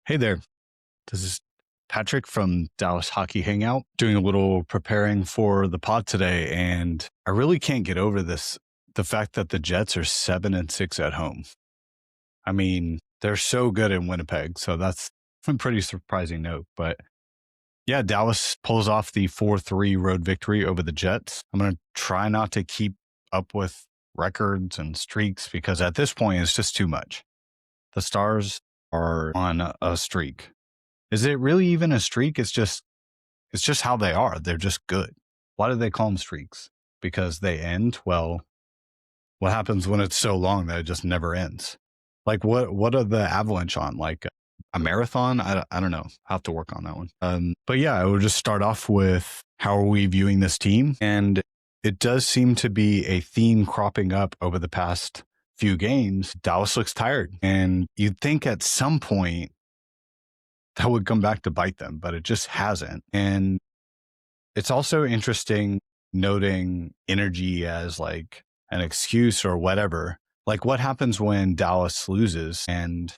Hey there, this is Patrick from Dallas Hockey Hangout, doing a little preparing for the pod today, and I really can't get over the fact that the Jets are 7-6 at home. I mean, they're so good in Winnipeg, so that's a pretty surprising note. But yeah, Dallas pulls off the 4-3 road victory over the Jets. I'm going to try not to keep up with records and streaks because at this point, it's just too much. The Stars are on a streak. Is it really even a streak? It's just how they are. They're just good. Why do they call them streaks? Because they end? Well, what happens when it's so long that it just never ends? Like what are the Avalanche on? Like a marathon? I don't know. I'll have to work on that one. But yeah, I would just start off with how are we viewing this team? And it does seem to be a theme cropping up over the past few games. Dallas looks tired. And you'd think at some point that would come back to bite them, but it just hasn't. And it's also interesting noting energy as like an excuse or whatever. Like what happens when Dallas loses and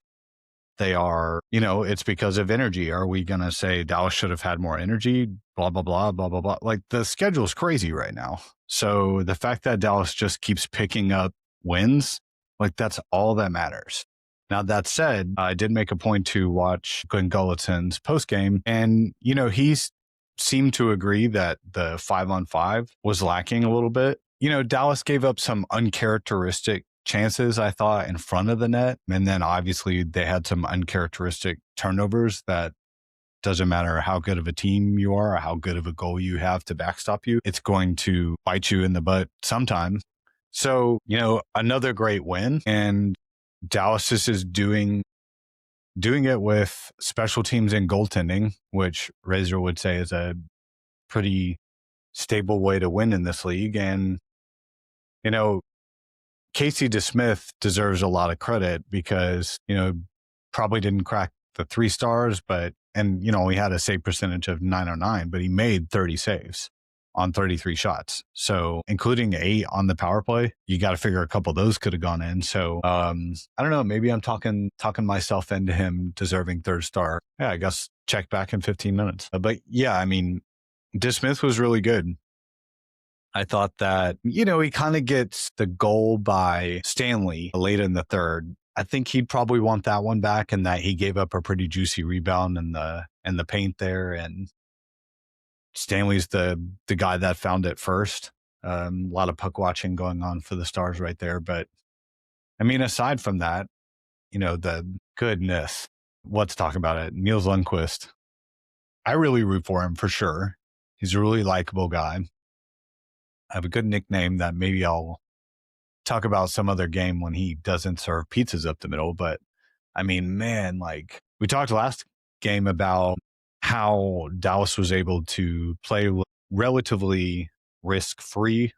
they are, it's because of energy. Are we going to say Dallas should have had more energy? Blah, blah, blah, blah, blah, blah. Like the schedule's crazy right now. So the fact that Dallas just keeps picking up wins, like that's all that matters. Now, that said, I did make a point to watch Glenn Gulleton's postgame, and, he's seemed to agree that the 5-on-5 was lacking a little bit. Dallas gave up some uncharacteristic chances, I thought, in front of the net. And then obviously they had some uncharacteristic turnovers that doesn't matter how good of a team you are or how good of a goal you have to backstop you. It's going to bite you in the butt sometime. So, another great win. And Dallas is doing it with special teams and goaltending, which Razor would say is a pretty stable way to win in this league. And, Casey DeSmith deserves a lot of credit because, probably didn't crack the 3 stars, and he had a save percentage of 909, but he made 30 saves on 33 shots. So including 8 on the power play, you got to figure a couple of those could have gone in. So I don't know, maybe I'm talking myself into him deserving 3rd star. Yeah, I guess check back in 15 minutes. But yeah, I mean, DeSmith was really good. I thought that, he kind of gets the goal by Stanley late in the 3rd. I think he'd probably want that one back, and that he gave up a pretty juicy rebound in the paint there. And Stanley's the guy that found it first. A lot of puck watching going on for the Stars right there. But I mean, aside from that, the goodness, let's talk about it. Niels Lundqvist. I really root for him for sure. He's a really likable guy. I have a good nickname that maybe I'll talk about some other game when he doesn't serve pizzas up the middle. But I mean, man, like we talked last game about how Dallas was able to play relatively risk-free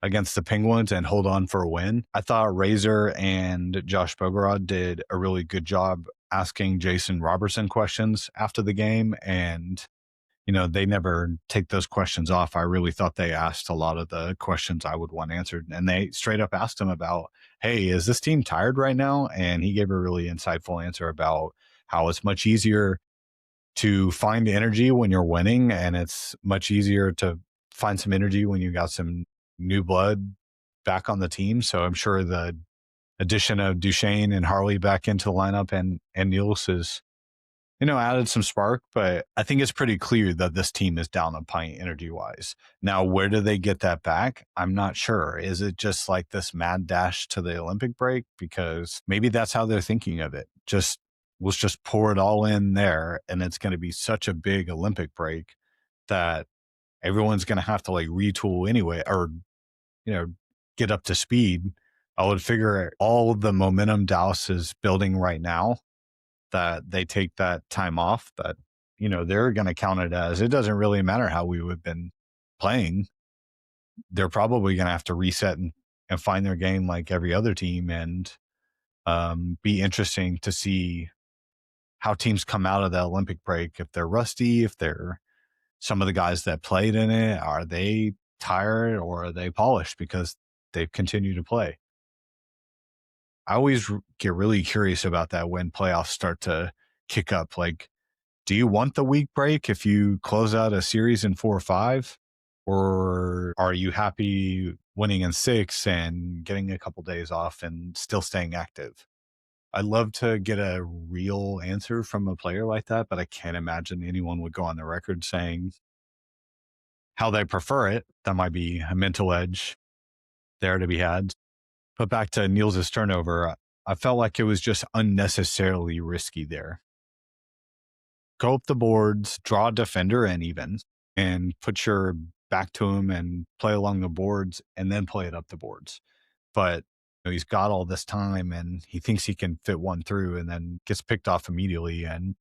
against the Penguins and hold on for a win. I thought Razor and Josh Bogorod did a really good job asking Jason Robertson questions after the game, and they never take those questions off. I really thought they asked a lot of the questions I would want answered. And they straight up asked him about, hey, is this team tired right now? And he gave a really insightful answer about how it's much easier to find energy when you're winning. And it's much easier to find some energy when you got some new blood back on the team. So I'm sure the addition of Duchesne and Harley back into the lineup and Niels is, added some spark, but I think it's pretty clear that this team is down a pint energy wise. Now, where do they get that back? I'm not sure. Is it just like this mad dash to the Olympic break? Because maybe that's how they're thinking of it. Let's just pour it all in there, and it's going to be such a big Olympic break that everyone's going to have to like retool anyway, or, get up to speed. I would figure all the momentum Dallas is building right now, that they take that time off, that, they're going to count it as, it doesn't really matter how we have been playing. They're probably going to have to reset and find their game like every other team, and be interesting to see how teams come out of the Olympic break. If they're rusty, if they're some of the guys that played in it, are they tired or are they polished because they've continued to play? I always get really curious about that when playoffs start to kick up. Like, do you want the week break if you close out a series in 4 or 5? Or are you happy winning in 6 and getting a couple days off and still staying active? I'd love to get a real answer from a player like that, but I can't imagine anyone would go on the record saying how they prefer it. That might be a mental edge there to be had. But back to Niels' turnover, I felt like it was just unnecessarily risky there. Go up the boards, draw a defender in even, and put your back to him and play along the boards and then play it up the boards. But he's got all this time and he thinks he can fit one through and then gets picked off immediately. And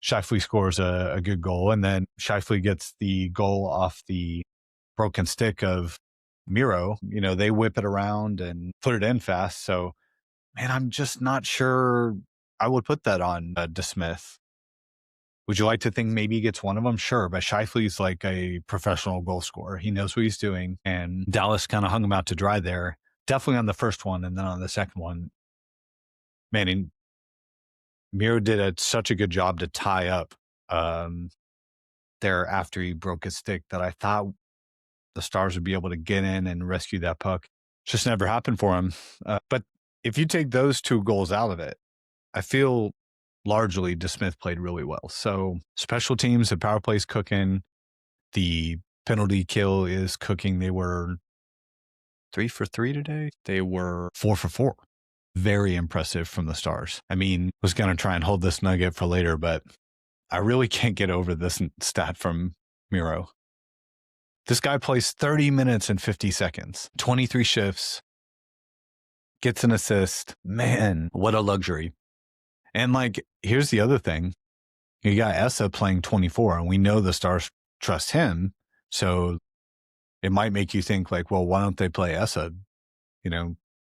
Scheifele scores a good goal. And then Scheifele gets the goal off the broken stick of Miro. They whip it around and put it in fast. So, man, I'm just not sure I would put that on DeSmith. Would you like to think maybe he gets one of them? Sure, but Scheifele's like a professional goal scorer. He knows what he's doing, and Dallas kind of hung him out to dry there. Definitely on the first one, and then on the second one, man, Miro did such a good job to tie up there after he broke his stick that I thought the Stars would be able to get in and rescue that puck. Just never happened for him. But if you take those 2 goals out of it, I feel largely DeSmith played really well. So special teams, the power play's cooking, the penalty kill is cooking. They were 3 for 3 today. They were 4 for 4. Very impressive from the Stars. I mean, was going to try and hold this nugget for later, but I really can't get over this stat from Miro. This guy plays 30 minutes and 50 seconds, 23 shifts, gets an assist. Man, what a luxury. And here's the other thing. You got Essa playing 24, and we know the Stars trust him. So it might make you think well, why don't they play Essa,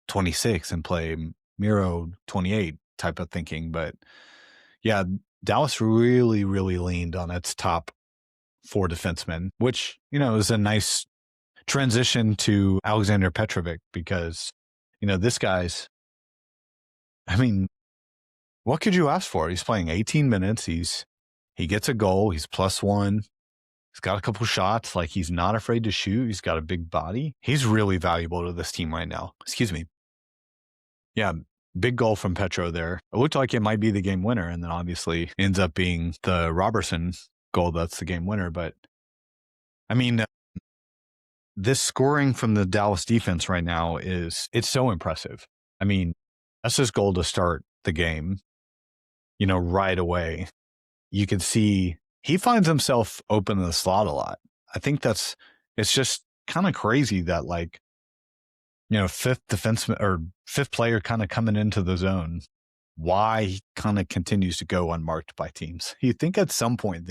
26 and play Miro 28 type of thinking. But yeah, Dallas really, really leaned on its top 4 defensemen, which, is a nice transition to Alexander Petrovic because, this guy's, what could you ask for? He's playing 18 minutes. He gets a goal. He's +1. He's got a couple shots. He's not afraid to shoot. He's got a big body. He's really valuable to this team right now. Excuse me. Yeah, big goal from Petro there. It looked like it might be the game winner, and then obviously ends up being the Robertson goal that's the game winner. But, this scoring from the Dallas defense right now it's so impressive. That's his goal to start the game. Right away, you can see he finds himself open in the slot a lot. I think it's just kind of crazy that fifth defenseman or fifth player kind of coming into the zone. Why he kind of continues to go unmarked by teams. You think at some point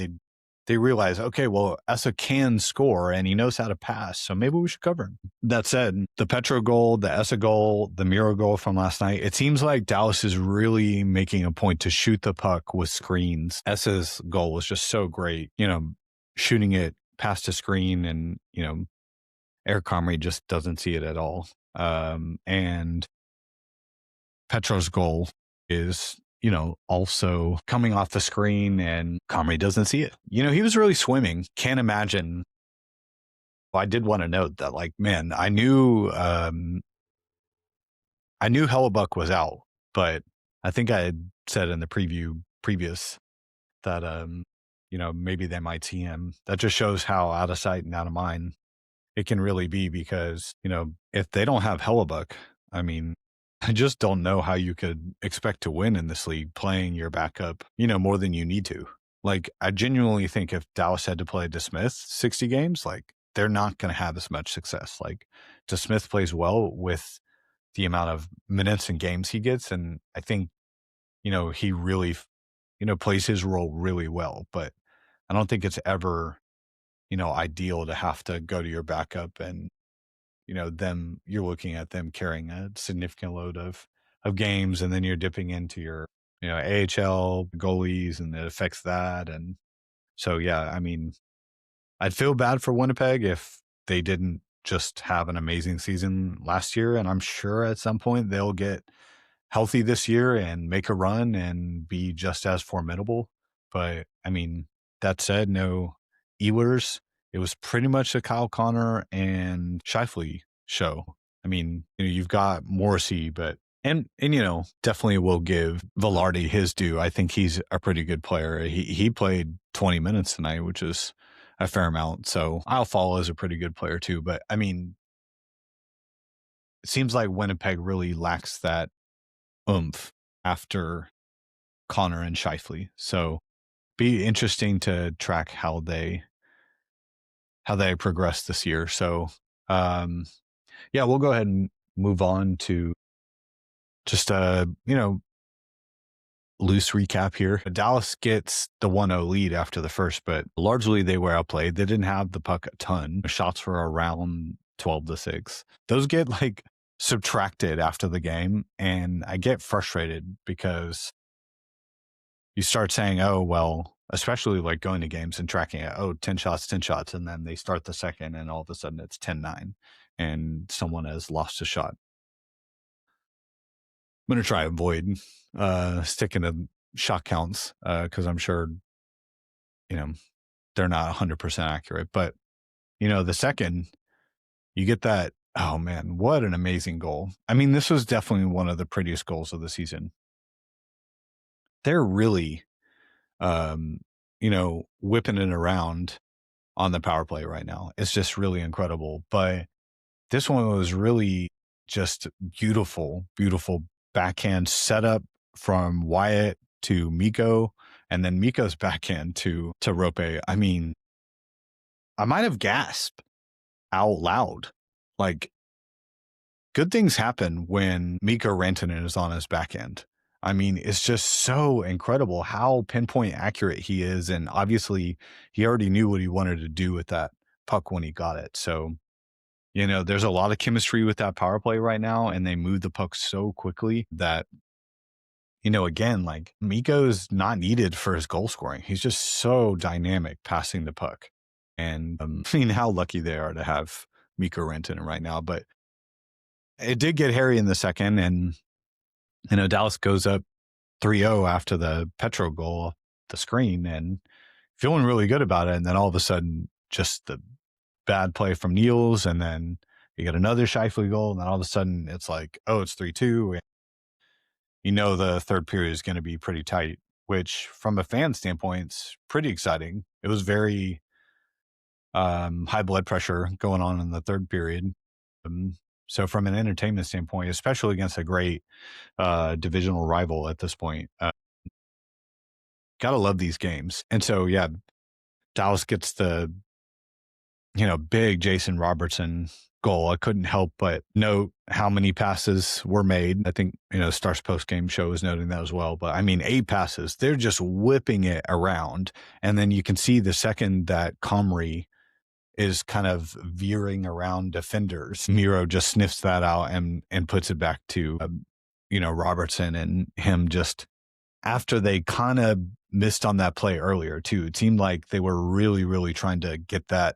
they realize, okay, well, Essa can score and he knows how to pass, so maybe we should cover him. That said, the Petro goal, the Essa goal, the Miro goal from last night, it seems like Dallas is really making a point to shoot the puck with screens. Essa's goal was just so great, shooting it past a screen and, Eric Comrie just doesn't see it at all. And Petro's goal is also coming off the screen and Comrie doesn't see it. He was really swimming. Can't imagine. Well, I did want to note that man, I knew Hellebuck was out, but I think I had said in the previous that, maybe they might see him. That just shows how out of sight and out of mind it can really be because, if they don't have Hellebuck, I just don't know how you could expect to win in this league playing your backup, more than you need to. I genuinely think if Dallas had to play DeSmith 60 games, they're not going to have as much success. DeSmith plays well with the amount of minutes and games he gets. And I think, he really, plays his role really well. But I don't think it's ever, ideal to have to go to your backup and, you're looking at them carrying a significant load of games, and then you're dipping into your, AHL goalies, and it affects that. And so, yeah, I'd feel bad for Winnipeg if they didn't just have an amazing season last year. And I'm sure at some point they'll get healthy this year and make a run and be just as formidable. But I mean, that said, no Ehlers. It was pretty much a Kyle Connor and Scheifele show. I mean, you've got Morrissey, but and definitely will give Velarde his due. I think he's a pretty good player. He played 20 minutes tonight, which is a fair amount. So Alfalo is a pretty good player too. But I mean, it seems like Winnipeg really lacks that oomph after Connor and Scheifele. So be interesting to track how they progress this year. So yeah, we'll go ahead and move on to just loose recap here. Dallas gets the 1-0 lead after the first, but largely they were outplayed. They didn't have the puck a ton. Shots were around 12-6. Those get like subtracted after the game, and I get frustrated because you start saying, oh, well, especially like going to games and tracking it, 10 shots, and then they start the second and all of a sudden it's 10-9 and someone has lost a shot. I'm going to try avoid sticking to shot counts because I'm sure, they're not 100% accurate. But, the second, you get that, oh man, what an amazing goal. I mean, this was definitely one of the prettiest goals of the season. They're really, whipping it around on the power play right now. It's just really incredible. But this one was really just beautiful, beautiful backhand setup from Wyatt to Mikko, and then Mikko's backhand to Rope. I mean, I might have gasped out loud. Like, good things happen when Mikko Rantanen is on his backhand. I mean, it's just so incredible how pinpoint accurate he is. And obviously, he already knew what he wanted to do with that puck when he got it. So, there's a lot of chemistry with that power play right now, and they move the puck so quickly that, again, like Mikko's not needed for his goal scoring. He's just so dynamic passing the puck. And I mean, how lucky they are to have Mikko Rantanen right now. But it did get hairy in the second, and Dallas goes up 3-0 after the Petro goal off the screen and feeling really good about it. And then all of a sudden, just the bad play from Niels, and then you get another Scheifele goal, and then all of a sudden it's like, oh, it's 3-2. The third period is going to be pretty tight, which from a fan standpoint is pretty exciting. It was very high blood pressure going on in the third period. So from an entertainment standpoint, especially against a great divisional rival at this point, gotta love these games. And so, yeah, Dallas gets the, big Jason Robertson goal. I couldn't help but note how many passes were made. I think, Stars post-game show was noting that as well. But I mean, 8 passes. They're just whipping it around. And then you can see the second that Comrie is kind of veering around defenders, Miro just sniffs that out and puts it back to, Robertson, and him just after they kind of missed on that play earlier too. It seemed like they were really, really trying to get that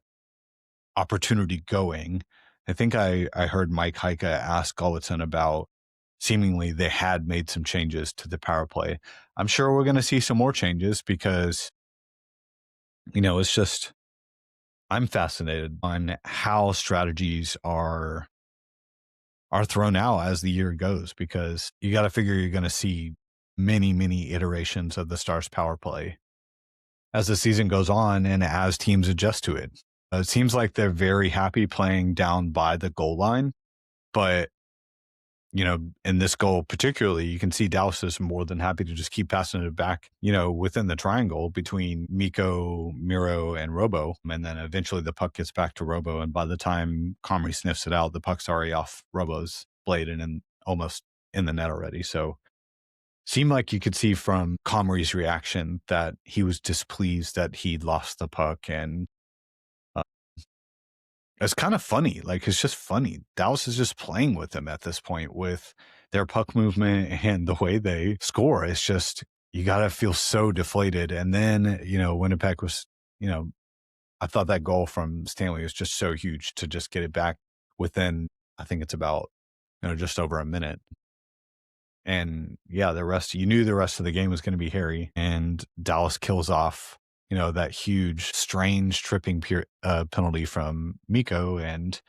opportunity going. I think I heard Mike Heika ask Gulletson about seemingly they had made some changes to the power play. I'm sure we're going to see some more changes because, it's just, I'm fascinated on how strategies are thrown out as the year goes, because you got to figure you're going to see many, many iterations of the Stars power play as the season goes on and as teams adjust to it. It seems like they're very happy playing down by the goal line, but in this goal particularly, you can see Dallas is more than happy to just keep passing it back, within the triangle between Mikko, Miro, and Robo. And then eventually the puck gets back to Robo. And by the time Comrie sniffs it out, the puck's already off Robo's blade and almost in the net already. So seemed like you could see from Comrie's reaction that he was displeased that he'd lost the puck. And it's kind of funny. Like, it's just funny. Dallas is just playing with them at this point with their puck movement and the way they score. It's just, you got to feel so deflated. And then, Winnipeg was, I thought that goal from Stanley was just so huge to just get it back within, I think it's about, just over a minute. And yeah, you knew the rest of the game was going to be hairy, and Dallas kills off, that huge, strange tripping penalty from Mikko. And,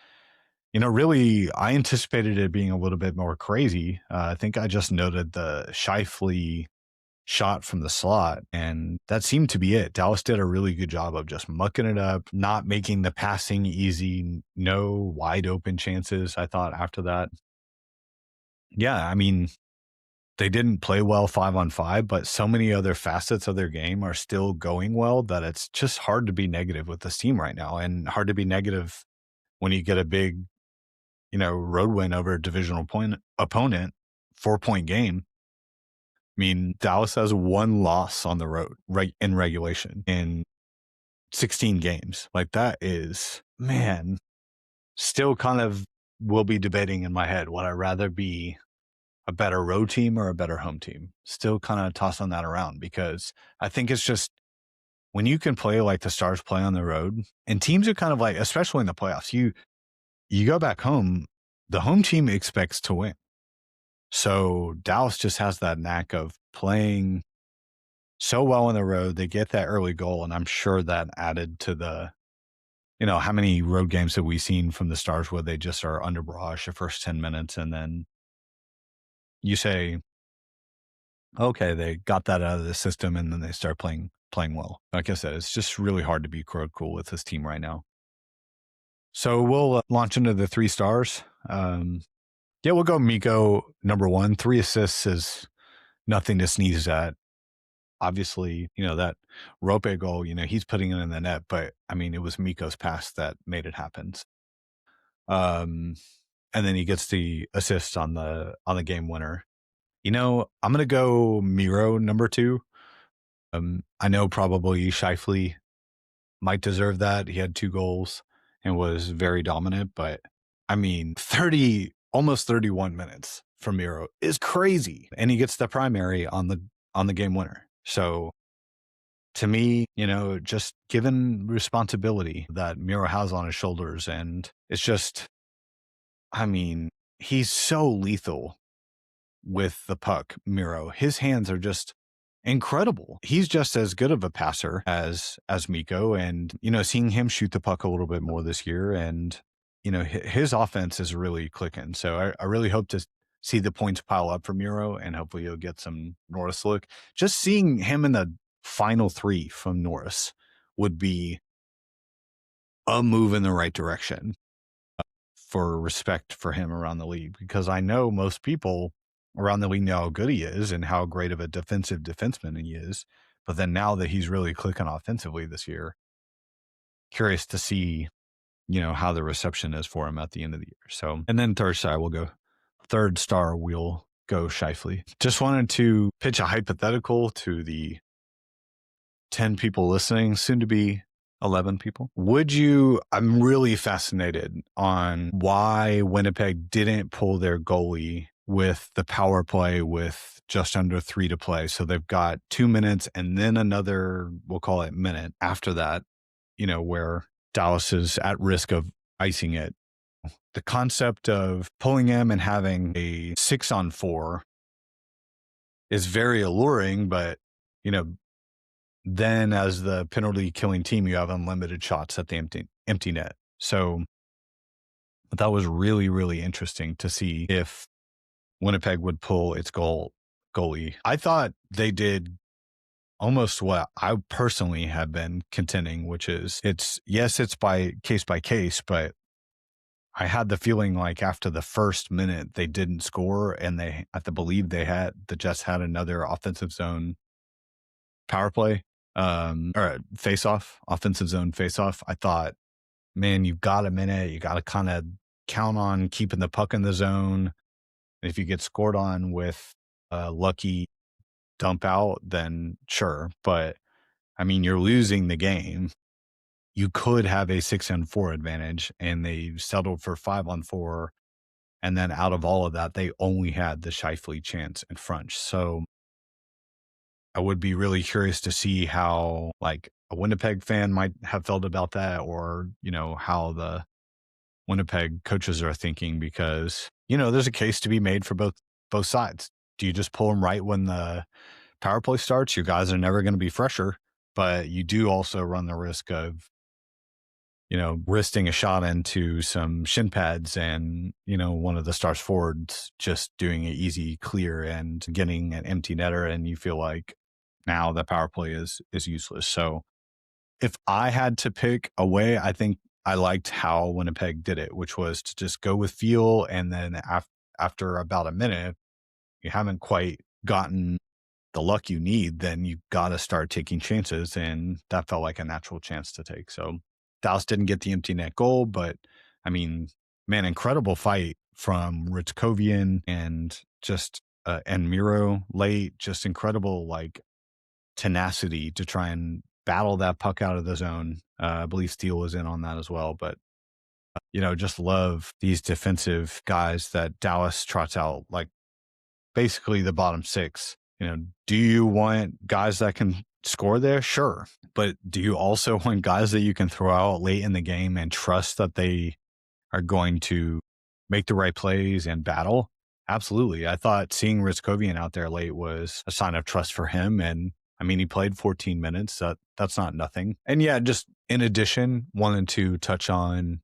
really, I anticipated it being a little bit more crazy. I think I just noted the Scheifele shot from the slot, and that seemed to be it. Dallas did a really good job of just mucking it up, not making the passing easy, no wide open chances, I thought, after that. Yeah, I mean, they didn't play well 5-on-5, but so many other facets of their game are still going well that it's just hard to be negative with this team right now, and hard to be negative when you get a big, road win over a divisional opponent, 4-point game. I mean, Dallas has one loss on the road, right, in regulation in 16 games. Like, that is, man, still kind of will be debating in my head. Would I rather be a better road team or a better home team? Still kind of tossing that around, because I think it's just when you can play like the Stars play on the road, and teams are kind of like, especially in the playoffs, you go back home, the home team expects to win. So Dallas just has that knack of playing so well on the road. They get that early goal, and I'm sure that added to the, how many road games have we seen from the Stars where they just are under barrage the first 10 minutes, and then you say, okay, they got that out of the system, and then they start playing well. Like I said, it's just really hard to be cool with this team right now. So we'll launch into the 3 stars. Yeah, we'll go Mikko number 1. 3 assists is nothing to sneeze at. Obviously, that Rope goal, he's putting it in the net, but I mean, it was Mikko's pass that made it happen. And then he gets the assist on the game winner. I'm gonna go Miro number 2. I know probably Scheifele might deserve that. He had 2 goals and was very dominant, but I mean, almost 31 minutes from Miro is crazy, and he gets the primary on the game winner. So to me, just given responsibility that Miro has on his shoulders, and it's just, I mean, he's so lethal with the puck, Miro. His hands are just incredible. He's just as good of a passer as Mikko, and, seeing him shoot the puck a little bit more this year, and, his offense is really clicking. So I really hope to see the points pile up for Miro, and hopefully he'll get some Norris look. Just seeing him in the final 3 from Norris would be a move in the right direction for respect for him around the league, because I know most people around the league know how good he is and how great of a defensive defenseman he is. But then now that he's really clicking offensively this year, curious to see, how the reception is for him at the end of the year. So, and then third star, we'll go Scheifele. Just wanted to pitch a hypothetical to the 10 people listening, soon to be 11 people. I'm really fascinated on why Winnipeg didn't pull their goalie with the power play with just under 3 to play. So they've got 2 minutes and then another, we'll call it minute after that, where Dallas is at risk of icing it. The concept of pulling him and having a 6-on-4 is very alluring, but, then as the penalty killing team, you have unlimited shots at the empty net. So that was really, really interesting to see if Winnipeg would pull its goalie. I thought they did almost what I personally have been contending, which is it's by case, but I had the feeling like after the first minute they didn't score, and I believe the Jets had another offensive zone power play. Or offensive zone face-off. I thought, man, you've got a minute. You got to kind of count on keeping the puck in the zone. And if you get scored on with a lucky dump out, then sure. But, I mean, you're losing the game. You could have a 6-on-4 advantage, and they settled for 5-on-4. And then out of all of that, they only had the Scheifele chance in front. So I would be really curious to see how like a Winnipeg fan might have felt about that, or, how the Winnipeg coaches are thinking, because, there's a case to be made for both sides. Do you just pull him right when the power play starts? Your guys are never going to be fresher, but you do also run the risk of, wristing a shot into some shin pads and, one of the Stars forwards just doing an easy clear and getting an empty netter. And you feel like now the power play is useless. So if I had to pick a way, I think I liked how Winnipeg did it, which was to just go with feel. And then after about a minute, you haven't quite gotten the luck you need, then you got to start taking chances. And that felt like a natural chance to take. So Dallas didn't get the empty net goal, but I mean, man, incredible fight from Ritkovian and Miro late, just incredible like tenacity to try and battle that puck out of the zone. I believe Steele was in on that as well, but just love these defensive guys that Dallas trots out, like basically the bottom six. Do you want guys that can score there? Sure. But do you also want guys that you can throw out late in the game and trust that they are going to make the right plays and battle? Absolutely. I thought seeing Ritkovian out there late was a sign of trust for him. And I mean, he played 14 minutes. That's not nothing. And yeah, just in addition, wanted to touch on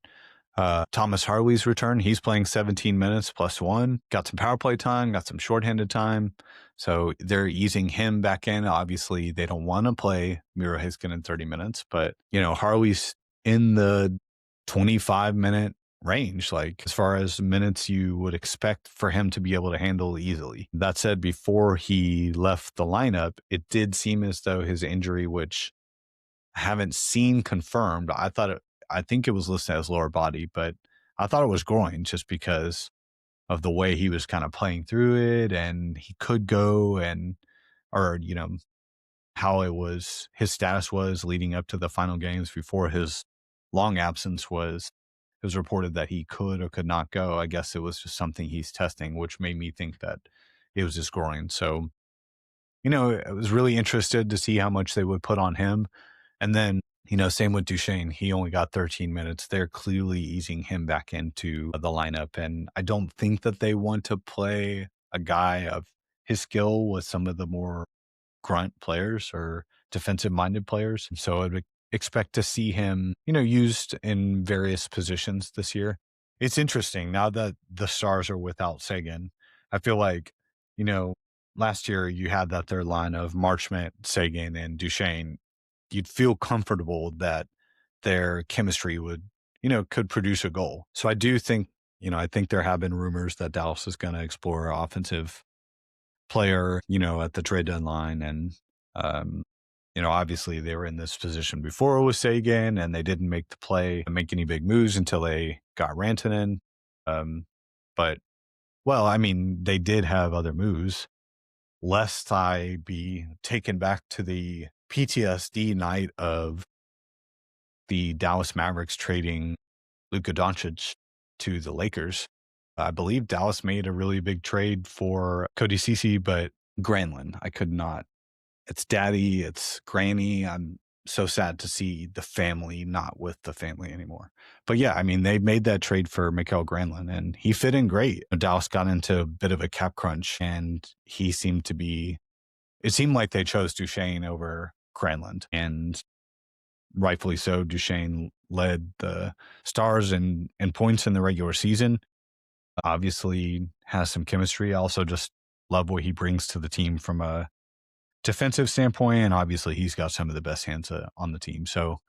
Thomas Harley's return. He's playing 17 minutes plus one, got some power play time, got some shorthanded time. So they're easing him back in. Obviously, they don't want to play Miro Heiskanen 30 minutes, but, Harley's in the 25-minute range, like as far as minutes you would expect for him to be able to handle easily. That said, before he left the lineup, it did seem as though his injury, which I haven't seen confirmed, I think it was listed as lower body, but I thought it was groin just because of the way he was kind of playing through it, and he could go or how his status was leading up to the final games before his long absence it was reported that he could or could not go. I guess it was just something he's testing, which made me think that it was his groin. So, I was really interested to see how much they would put on him. And then, same with Duchesne. He only got 13 minutes. They're clearly easing him back into the lineup. And I don't think that they want to play a guy of his skill with some of the more grunt players or defensive-minded players. And so I'd expect to see him, used in various positions this year. It's interesting now that the Stars are without Sagan. I feel like, last year you had that third line of Marchment, Sagan, and Duchesne. You'd feel comfortable that their chemistry could produce a goal. So I do think, I think there have been rumors that Dallas is going to explore an offensive player, at the trade deadline. And, obviously they were in this position before with Sagan and they didn't make any big moves until they got Rantanen. But, well, I mean, they did have other moves. Lest I be taken back to the PTSD night of the Dallas Mavericks trading Luka Doncic to the Lakers. I believe Dallas made a really big trade for Cody Ceci, but Granlund, I could not. It's daddy, it's granny. I'm so sad to see the family not with the family anymore. But yeah, I mean, they made that trade for Mikael Granlund and he fit in great. Dallas got into a bit of a cap crunch and it seemed like they chose Duchesne over Granlund, and rightfully so. Duchesne led the Stars in points in the regular season. Obviously has some chemistry. I also just love what he brings to the team from a defensive standpoint. And obviously he's got some of the best hands on the team. So,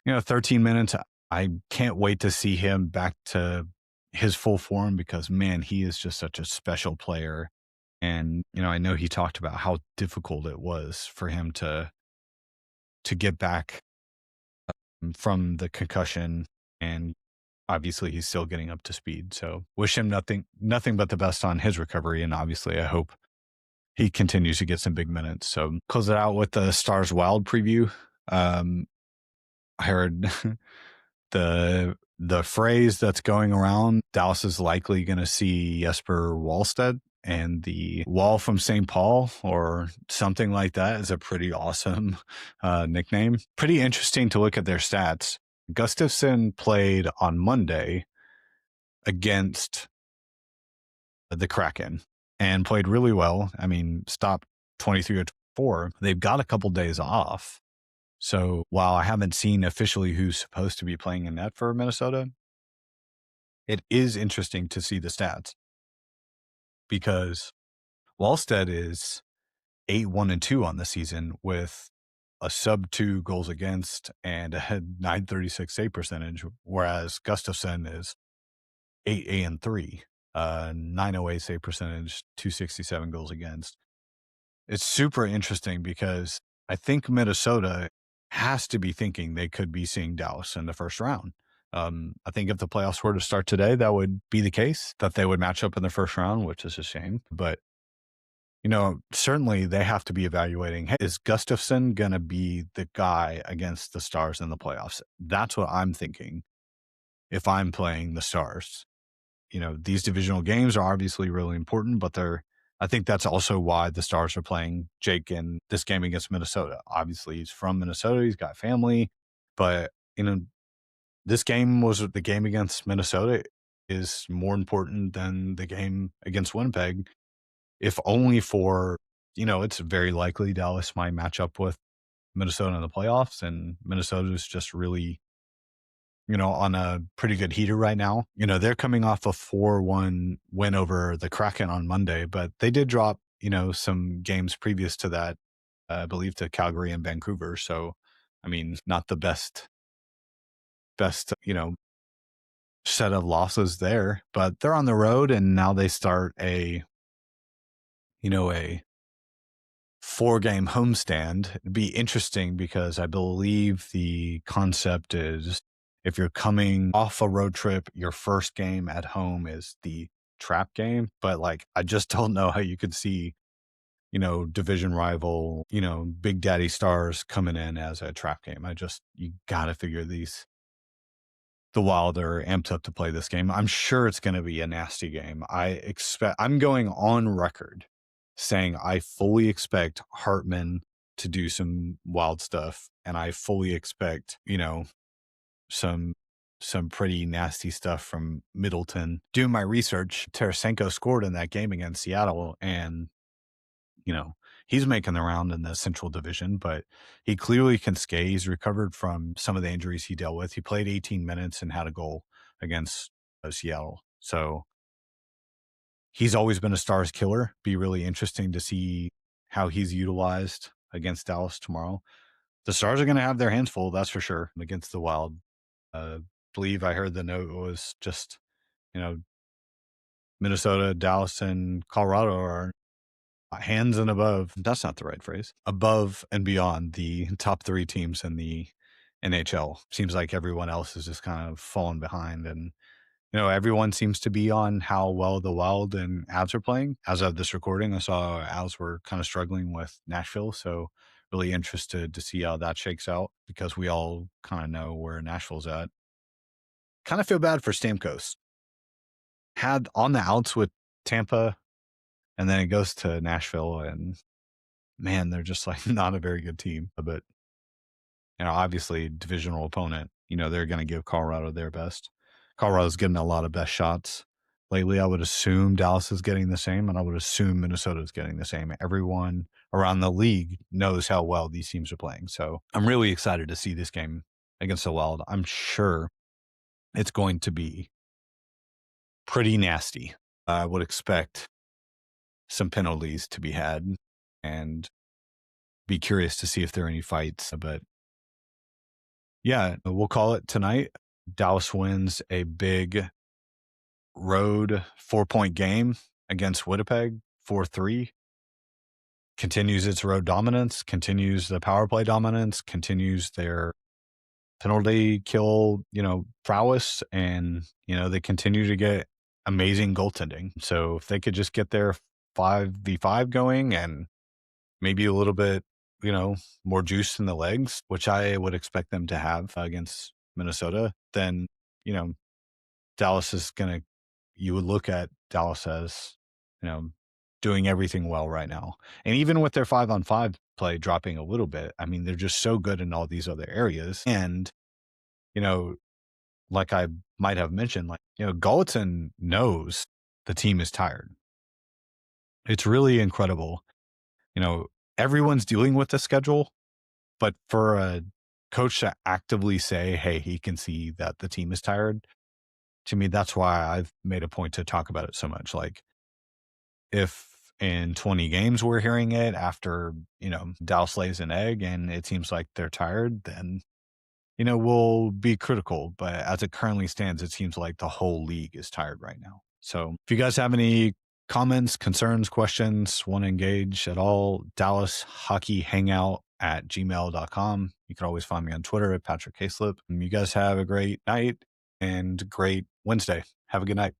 13 minutes, I can't wait to see him back to his full form because, man, he is just such a special player. And, I know he talked about how difficult it was for him to get back from the concussion, and obviously he's still getting up to speed. So wish him nothing but the best on his recovery. And obviously I hope he continues to get some big minutes. So close it out with the Stars Wild preview. I heard the phrase that's going around, Dallas is likely going to see Jesper Wallstedt, and the Wall from St. Paul or something like that is a pretty awesome nickname. Pretty interesting to look at their stats. Gustafsson played on Monday against the Kraken. and played really well. I mean, stopped 23 or 4. They've got a couple days off. So while I haven't seen officially who's supposed to be playing in net for Minnesota, it is interesting to see the stats because Wallstead is 8-1-2 on the season with a sub 2 goals against and a 936 save percentage, whereas Gustafson is 8-3, 908 save percentage, 267 goals against. It's super interesting because I think Minnesota has to be thinking they could be seeing Dallas in the first round. I think if the playoffs were to start today, that would be the case, that they would match up in the first round, which is a shame. But, certainly they have to be evaluating, hey, is Gustafson going to be the guy against the Stars in the playoffs? That's what I'm thinking if I'm playing the Stars. These divisional games are obviously really important, but I think that's also why the Stars are playing Jake in this game against Minnesota. Obviously, he's from Minnesota. He's got family, but this game was the game against Minnesota is more important than the game against Winnipeg, if only for, it's very likely Dallas might match up with Minnesota in the playoffs, and Minnesota is just really on a pretty good heater right now. They're coming off a 4-1 win over the Kraken on Monday, but they did drop, some games previous to that, I believe to Calgary and Vancouver. So, I mean, not the best, set of losses there, but they're on the road and now they start a 4-game homestand. It'd be interesting because I believe the concept is if you're coming off a road trip, your first game at home is the trap game. But I just don't know how you could see, division rival, Big Daddy Stars coming in as a trap game. You got to figure the Wild are amped up to play this game. I'm sure it's going to be a nasty game. I'm going on record saying I fully expect Hartman to do some wild stuff, and I fully expect, some pretty nasty stuff from Middleton. Doing my research, Tarasenko scored in that game against Seattle, and he's making the round in the Central Division, but he clearly can skate. He's recovered from some of the injuries he dealt with. He played 18 minutes and had a goal against Seattle. So he's always been a Stars killer. Be really interesting to see how he's utilized against Dallas tomorrow. The Stars are going to have their hands full, that's for sure, against the Wild. Believe I heard the note was just, Minnesota, Dallas, and Colorado are hands and above. That's not the right phrase. Above and beyond the top 3 teams in the NHL. Seems like everyone else is just kind of falling behind, and everyone seems to be on how well the Wild and Avs are playing. As of this recording, I saw Avs were kind of struggling with Nashville, so really interested to see how that shakes out because we all kind of know where Nashville's at. Kind of feel bad for Stamkos. Had on the outs with Tampa, and then it goes to Nashville, and man, they're just not a very good team. But obviously, divisional opponent. They're going to give Colorado their best. Colorado's getting a lot of best shots lately. I would assume Dallas is getting the same, and I would assume Minnesota is getting the same. Everyone around the league knows how well these teams are playing. So I'm really excited to see this game against the Wild. I'm sure it's going to be pretty nasty. I would expect some penalties to be had and be curious to see if there are any fights. But yeah, we'll call it tonight. Dallas wins a big road 4-point game against Winnipeg, 4-3. Continues its road dominance, continues the power play dominance, continues their penalty kill, prowess, and, they continue to get amazing goaltending. So if they could just get their 5v5 going and maybe a little bit, more juice in the legs, which I would expect them to have against Minnesota, then, Dallas is going to, you would look at Dallas as, doing everything well right now. And even with their 5-on-5 play dropping a little bit, I mean, they're just so good in all these other areas. And, like I might have mentioned, Goaltending knows the team is tired. It's really incredible. You know, everyone's dealing with the schedule, but for a coach to actively say, hey, he can see that the team is tired, to me, that's why I've made a point to talk about it so much. Like, if in 20 games we're hearing it after, Dallas lays an egg and it seems like they're tired, then, we'll be critical. But as it currently stands, it seems like the whole league is tired right now. So if you guys have any comments, concerns, questions, want to engage at all, Dallas Hockey Hangout at gmail.com. You can always find me on Twitter at Patrick Hayslip. You guys have a great night and great Wednesday. Have a good night.